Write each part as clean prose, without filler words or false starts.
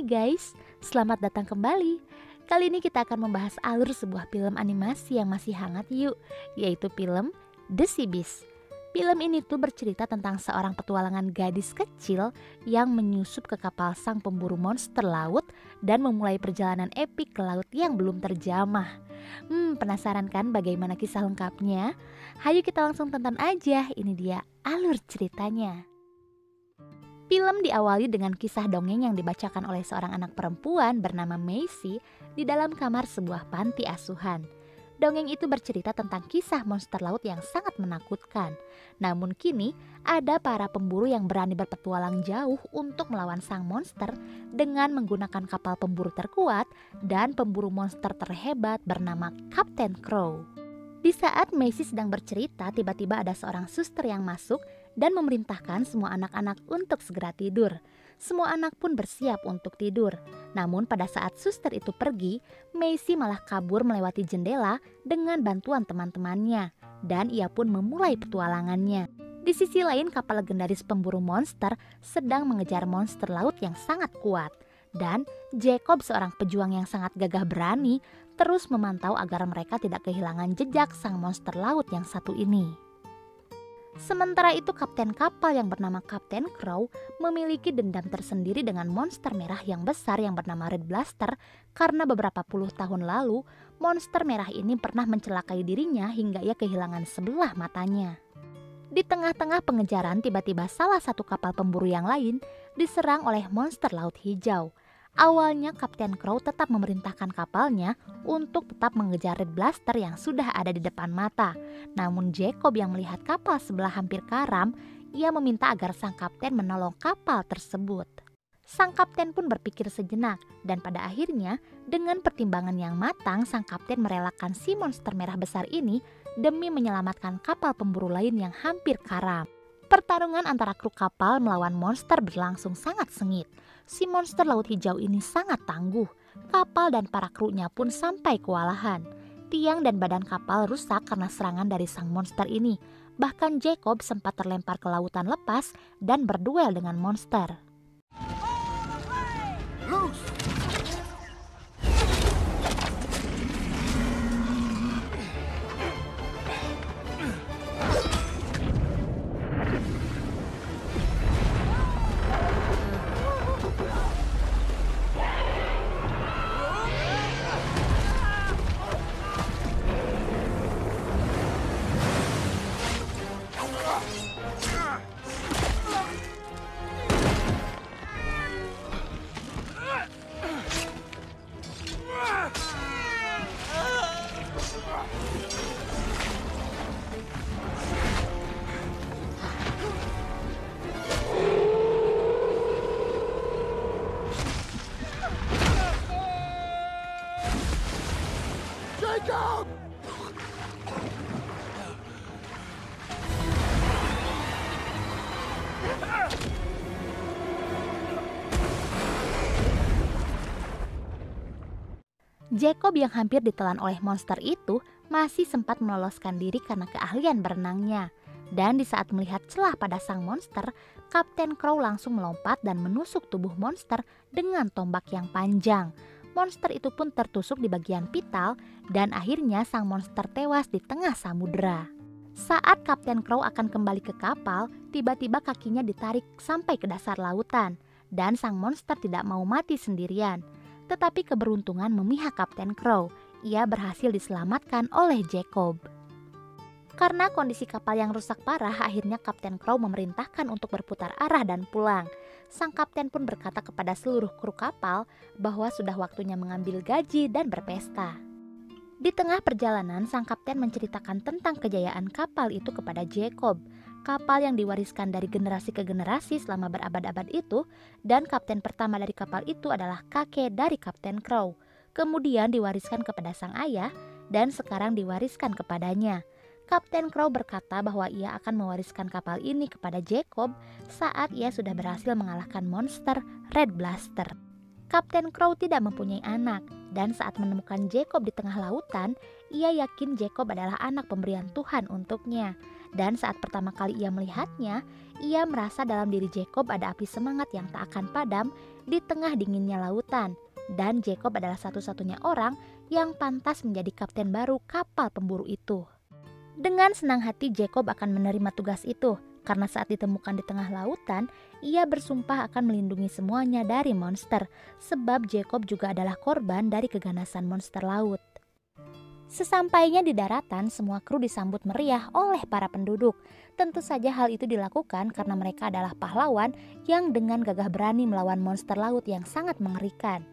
guys, selamat datang kembali. Kali ini kita akan membahas alur sebuah film animasi yang masih hangat yuk, yaitu film The Sea Beast. Film ini tuh bercerita tentang seorang petualangan gadis kecil yang menyusup ke kapal sang pemburu monster laut dan memulai perjalanan epik ke laut yang belum terjamah. Penasaran kan bagaimana kisah lengkapnya? Hayu kita langsung tonton aja, ini dia alur ceritanya. Film diawali dengan kisah dongeng yang dibacakan oleh seorang anak perempuan bernama Maisy di dalam kamar sebuah panti asuhan. Dongeng itu bercerita tentang kisah monster laut yang sangat menakutkan. Namun kini ada para pemburu yang berani berpetualang jauh untuk melawan sang monster dengan menggunakan kapal pemburu terkuat dan pemburu monster terhebat bernama Kapten Crow. Di saat Maisy sedang bercerita, tiba-tiba ada seorang suster yang masuk dan memerintahkan semua anak-anak untuk segera tidur. Semua anak pun bersiap untuk tidur. Namun pada saat suster itu pergi, Maisy malah kabur melewati jendela dengan bantuan teman-temannya. Dan ia pun memulai petualangannya. Di sisi lain, kapal legendaris pemburu monster sedang mengejar monster laut yang sangat kuat. Dan Jacob, seorang pejuang yang sangat gagah berani, terus memantau agar mereka tidak kehilangan jejak sang monster laut yang satu ini. Sementara itu kapten kapal yang bernama Kapten Crow memiliki dendam tersendiri dengan monster merah yang besar yang bernama Red Blaster karena beberapa puluh tahun lalu monster merah ini pernah mencelakai dirinya hingga ia kehilangan sebelah matanya. Di tengah-tengah pengejaran tiba-tiba salah satu kapal pemburu yang lain diserang oleh monster laut hijau. Awalnya Kapten Crow tetap memerintahkan kapalnya untuk tetap mengejar Red Blaster yang sudah ada di depan mata. Namun Jacob yang melihat kapal sebelah hampir karam, ia meminta agar sang kapten menolong kapal tersebut. Sang kapten pun berpikir sejenak dan pada akhirnya dengan pertimbangan yang matang sang kapten merelakan si monster merah besar ini demi menyelamatkan kapal pemburu lain yang hampir karam. Pertarungan antara kru kapal melawan monster berlangsung sangat sengit. Si monster laut hijau ini sangat tangguh. Kapal dan para krunya pun sampai kewalahan. Tiang dan badan kapal rusak karena serangan dari sang monster ini. Bahkan Jacob sempat terlempar ke lautan lepas dan berduel dengan monster. Jacob! Jacob yang hampir ditelan oleh monster itu masih sempat meloloskan diri karena keahlian berenangnya. Dan di saat melihat celah pada sang monster, Kapten Crow langsung melompat dan menusuk tubuh monster dengan tombak yang panjang. Monster itu pun tertusuk di bagian pital dan akhirnya sang monster tewas di tengah samudera. Saat Kapten Crow akan kembali ke kapal, tiba-tiba kakinya ditarik sampai ke dasar lautan dan sang monster tidak mau mati sendirian. Tetapi keberuntungan memihak Kapten Crow, ia berhasil diselamatkan oleh Jacob. Karena kondisi kapal yang rusak parah, akhirnya Kapten Crow memerintahkan untuk berputar arah dan pulang. Sang kapten pun berkata kepada seluruh kru kapal bahwa sudah waktunya mengambil gaji dan berpesta. Di tengah perjalanan, sang kapten menceritakan tentang kejayaan kapal itu kepada Jacob. Kapal yang diwariskan dari generasi ke generasi selama berabad-abad itu, dan kapten pertama dari kapal itu adalah kakek dari Kapten Crow. Kemudian diwariskan kepada sang ayah dan sekarang diwariskan kepadanya. Kapten Crow berkata bahwa ia akan mewariskan kapal ini kepada Jacob saat ia sudah berhasil mengalahkan monster Red Blaster. Kapten Crow tidak mempunyai anak, dan saat menemukan Jacob di tengah lautan, ia yakin Jacob adalah anak pemberian Tuhan untuknya. Dan saat pertama kali ia melihatnya, ia merasa dalam diri Jacob ada api semangat yang tak akan padam di tengah dinginnya lautan. Dan Jacob adalah satu-satunya orang yang pantas menjadi kapten baru kapal pemburu itu. Dengan senang hati Jacob akan menerima tugas itu, karena saat ditemukan di tengah lautan, ia bersumpah akan melindungi semuanya dari monster, sebab Jacob juga adalah korban dari keganasan monster laut. Sesampainya di daratan, semua kru disambut meriah oleh para penduduk. Tentu saja hal itu dilakukan karena mereka adalah pahlawan yang dengan gagah berani melawan monster laut yang sangat mengerikan.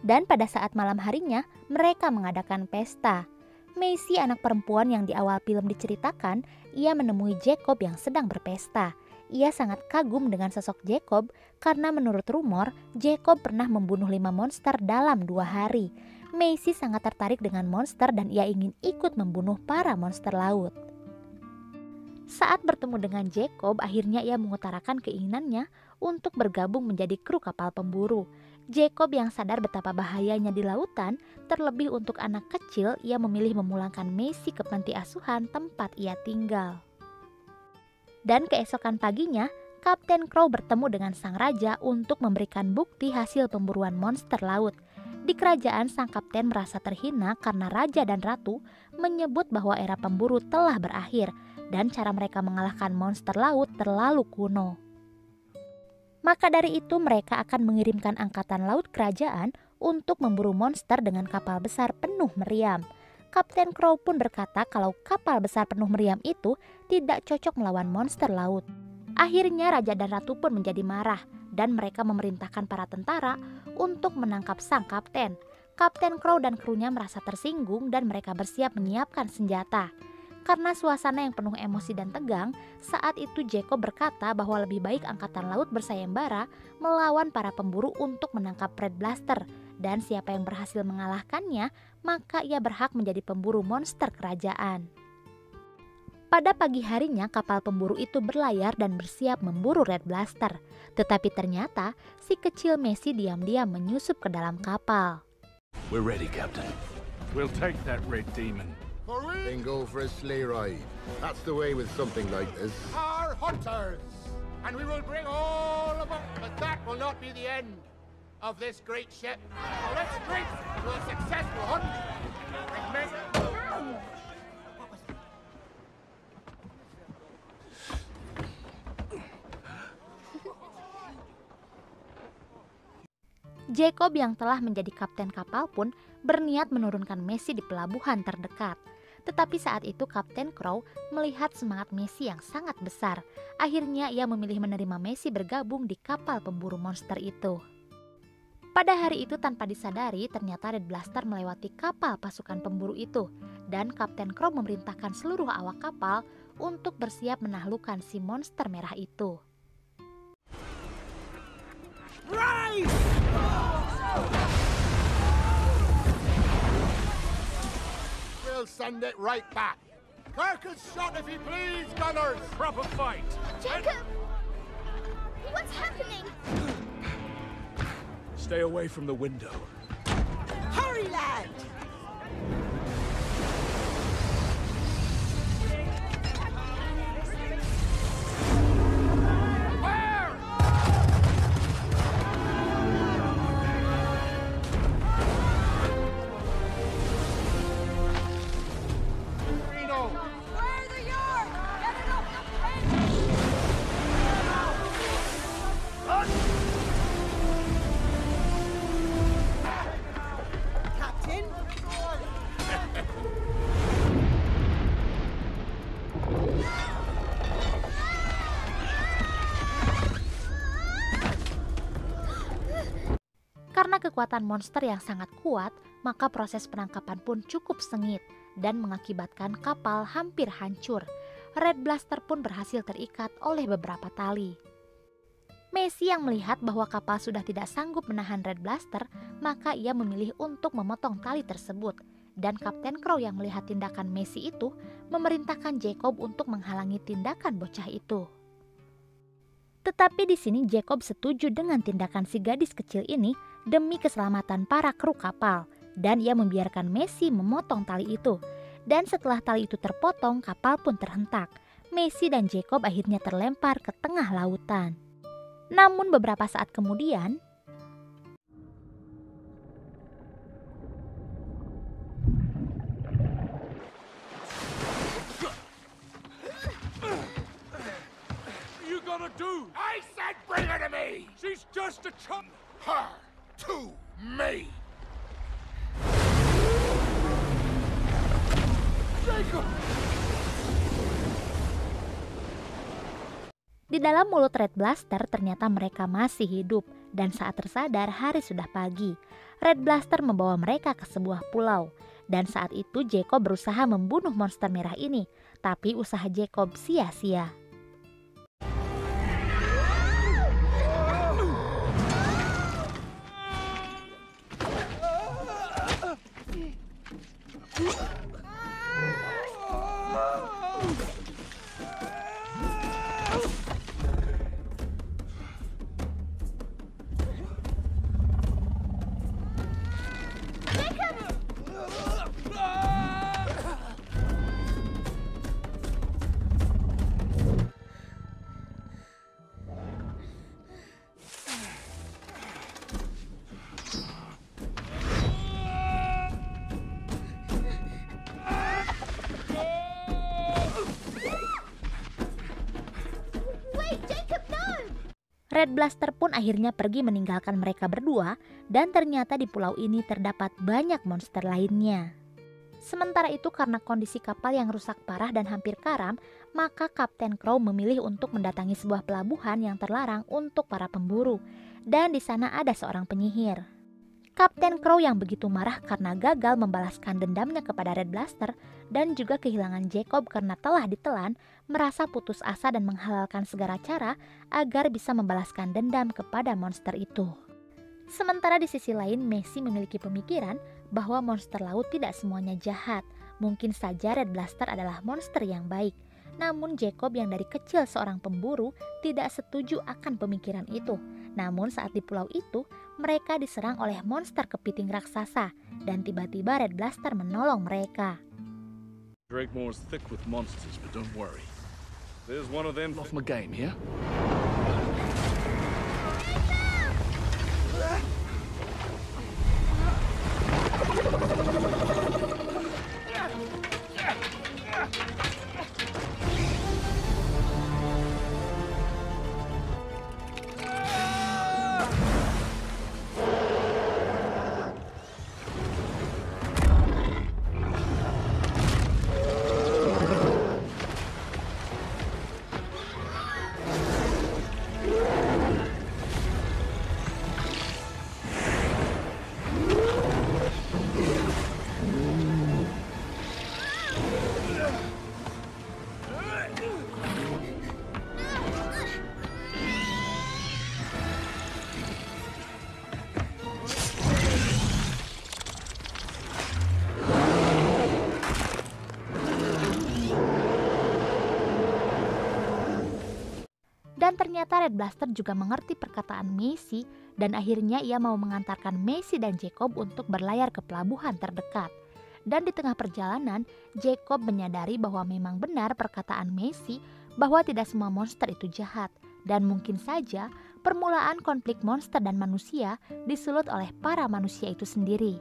Dan pada saat malam harinya, mereka mengadakan pesta. Macy, anak perempuan yang di awal film diceritakan, ia menemui Jacob yang sedang berpesta. Ia sangat kagum dengan sosok Jacob karena menurut rumor, Jacob pernah membunuh 5 monster dalam 2 hari. Macy sangat tertarik dengan monster dan ia ingin ikut membunuh para monster laut. Saat bertemu dengan Jacob, akhirnya ia mengutarakan keinginannya untuk bergabung menjadi kru kapal pemburu. Jacob yang sadar betapa bahayanya di lautan, terlebih untuk anak kecil, ia memilih memulangkan Macy ke panti asuhan tempat ia tinggal. Dan keesokan paginya, Kapten Crow bertemu dengan sang raja untuk memberikan bukti hasil pemburuan monster laut. Di kerajaan, sang kapten merasa terhina karena raja dan ratu menyebut bahwa era pemburu telah berakhir dan cara mereka mengalahkan monster laut terlalu kuno. Maka dari itu mereka akan mengirimkan angkatan laut kerajaan untuk memburu monster dengan kapal besar penuh meriam. Kapten Crow pun berkata kalau kapal besar penuh meriam itu tidak cocok melawan monster laut. Akhirnya raja dan ratu pun menjadi marah dan mereka memerintahkan para tentara untuk menangkap sang kapten. Kapten Crow dan krunya merasa tersinggung dan mereka bersiap menyiapkan senjata. Karena suasana yang penuh emosi dan tegang, saat itu Jacob berkata bahwa lebih baik angkatan laut bersayembara melawan para pemburu untuk menangkap Red Blaster. Dan siapa yang berhasil mengalahkannya, maka ia berhak menjadi pemburu monster kerajaan. Pada pagi harinya kapal pemburu itu berlayar dan bersiap memburu Red Blaster. Tetapi ternyata si kecil Macy diam-diam menyusup ke dalam kapal. We're ready, Captain. We'll take that red demon. Then go for a sleigh ride. That's the way with something like this. Our hunters, and we will bring all of them, but that will not be the end of this great ship. So let's drink to a successful hunt. Jacob yang telah menjadi kapten kapal pun berniat menurunkan Macy di pelabuhan terdekat. Tetapi saat itu Kapten Crow melihat semangat Macy yang sangat besar. Akhirnya ia memilih menerima Macy bergabung di kapal pemburu monster itu. Pada hari itu tanpa disadari ternyata Red Blaster melewati kapal pasukan pemburu itu. Dan Kapten Crow memerintahkan seluruh awak kapal untuk bersiap menaklukkan si monster merah itu. Rise! We'll send it right back. Kirk is shot if he please, gunners. Proper fight. Jacob! What's happening? Stay away from the window. Hurry, lad! Karena kekuatan monster yang sangat kuat, maka proses penangkapan pun cukup sengit dan mengakibatkan kapal hampir hancur. Red Blaster pun berhasil terikat oleh beberapa tali. Macy yang melihat bahwa kapal sudah tidak sanggup menahan Red Blaster, maka ia memilih untuk memotong tali tersebut. Dan Kapten Crow yang melihat tindakan Macy itu memerintahkan Jacob untuk menghalangi tindakan bocah itu. Tetapi di sini Jacob setuju dengan tindakan si gadis kecil ini demi keselamatan para kru kapal, dan ia membiarkan Macy memotong tali itu. Dan setelah tali itu terpotong, kapal pun terhentak. Messi dan Jacob akhirnya terlempar ke tengah lautan. Namun beberapa saat kemudian, You gonna do? I said bring her to me! She's just a chum. Her to me! Jacob! di dalam mulut Red Blaster ternyata mereka masih hidup. Dan saat tersadar hari sudah pagi. Red Blaster membawa mereka ke sebuah pulau. Dan saat itu Jacob berusaha membunuh monster merah ini. Tapi usaha Jacob sia-sia. Wait, Jacob, no! Red Blaster pun akhirnya pergi meninggalkan mereka berdua dan ternyata di pulau ini terdapat banyak monster lainnya. Sementara itu karena kondisi kapal yang rusak parah dan hampir karam, maka Kapten Crow memilih untuk mendatangi sebuah pelabuhan yang terlarang untuk para pemburu. Dan di sana ada seorang penyihir. Kapten Crow yang begitu marah karena gagal membalaskan dendamnya kepada Red Blaster dan juga kehilangan Jacob karena telah ditelan, merasa putus asa dan menghalalkan segala cara agar bisa membalaskan dendam kepada monster itu. Sementara di sisi lain, Messi memiliki pemikiran bahwa monster laut tidak semuanya jahat. Mungkin saja Red Blaster adalah monster yang baik. Namun Jacob yang dari kecil seorang pemburu tidak setuju akan pemikiran itu. Namun saat di pulau itu, mereka diserang oleh monster kepiting raksasa dan tiba-tiba Red Blaster menolong mereka. Drakemore's thick with monsters, but don't worry. There's one of them off my game, yeah? Dan ternyata Red Blaster juga mengerti perkataan Messi dan akhirnya ia mau mengantarkan Messi dan Jacob untuk berlayar ke pelabuhan terdekat. Dan di tengah perjalanan, Jacob menyadari bahwa memang benar perkataan Messi bahwa tidak semua monster itu jahat. Dan mungkin saja permulaan konflik monster dan manusia disulut oleh para manusia itu sendiri.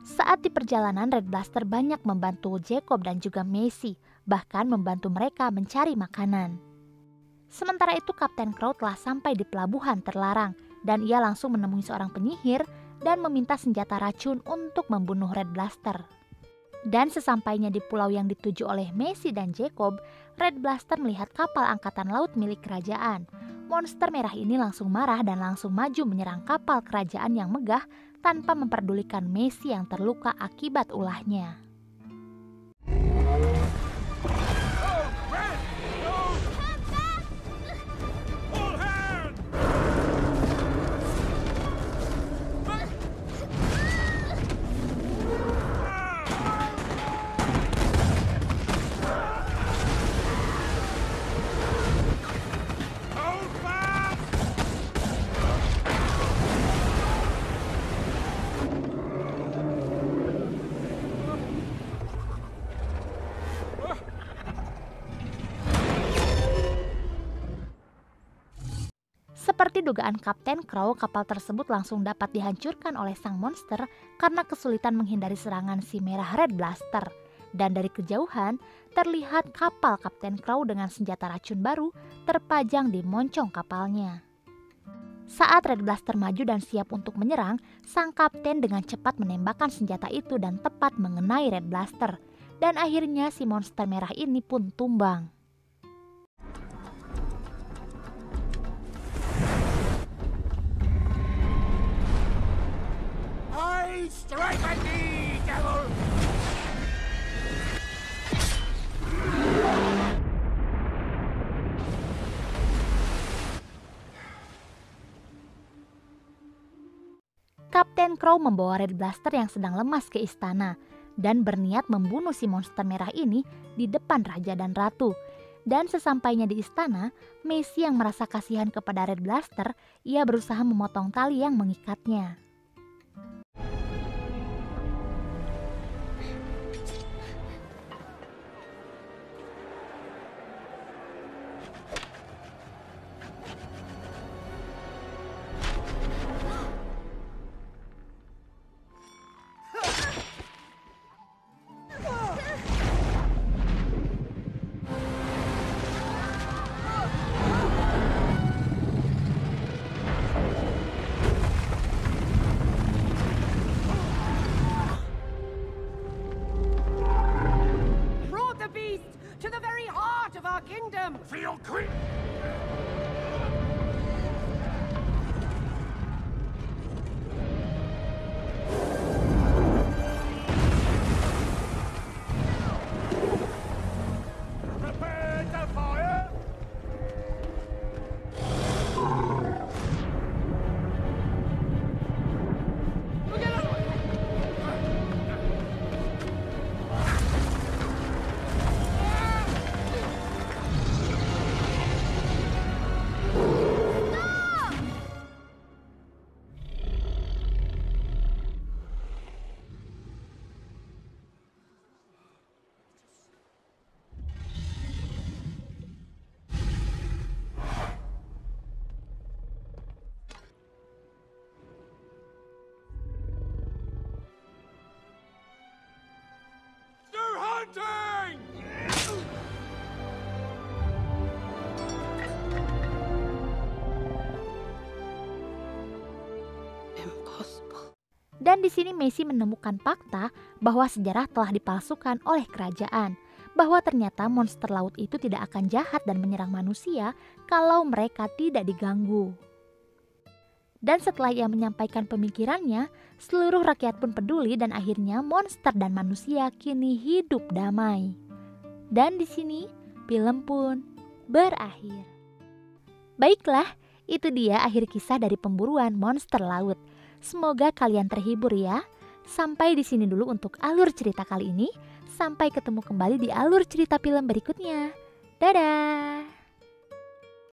Saat di perjalanan, Red Blaster banyak membantu Jacob dan juga Messi, bahkan membantu mereka mencari makanan. Sementara itu Kapten Crow telah sampai di pelabuhan terlarang dan ia langsung menemui seorang penyihir dan meminta senjata racun untuk membunuh Red Blaster. Dan sesampainya di pulau yang dituju oleh Messi dan Jacob, Red Blaster melihat kapal angkatan laut milik kerajaan. Monster merah ini langsung marah dan langsung maju menyerang kapal kerajaan yang megah tanpa memperdulikan Messi yang terluka akibat ulahnya. Seperti dugaan Kapten Crow, kapal tersebut langsung dapat dihancurkan oleh sang monster karena kesulitan menghindari serangan si merah Red Blaster. Dan dari kejauhan, terlihat kapal Kapten Crow dengan senjata racun baru terpajang di moncong kapalnya. Saat Red Blaster maju dan siap untuk menyerang, sang kapten dengan cepat menembakkan senjata itu dan tepat mengenai Red Blaster. Dan akhirnya si monster merah ini pun tumbang. I strike at thee, devil! Kapten Crow membawa Red Blaster yang sedang lemas ke istana dan berniat membunuh si monster merah ini di depan raja dan ratu. Dan sesampainya di istana, Messi yang merasa kasihan kepada Red Blaster, ia berusaha memotong tali yang mengikatnya. To the very heart of our kingdom! For your queen! Prepare to fire! Hunting! Dan di sini Messi menemukan fakta bahwa sejarah telah dipalsukan oleh kerajaan, bahwa ternyata monster laut itu tidak akan jahat dan menyerang manusia kalau mereka tidak diganggu. Dan setelah ia menyampaikan pemikirannya, seluruh rakyat pun peduli dan akhirnya monster dan manusia kini hidup damai. Dan di sini film pun berakhir. Baiklah, itu dia akhir kisah dari pemburuan monster laut. Semoga kalian terhibur ya. Sampai di sini dulu untuk alur cerita kali ini. Sampai ketemu kembali di alur cerita film berikutnya. Dadah!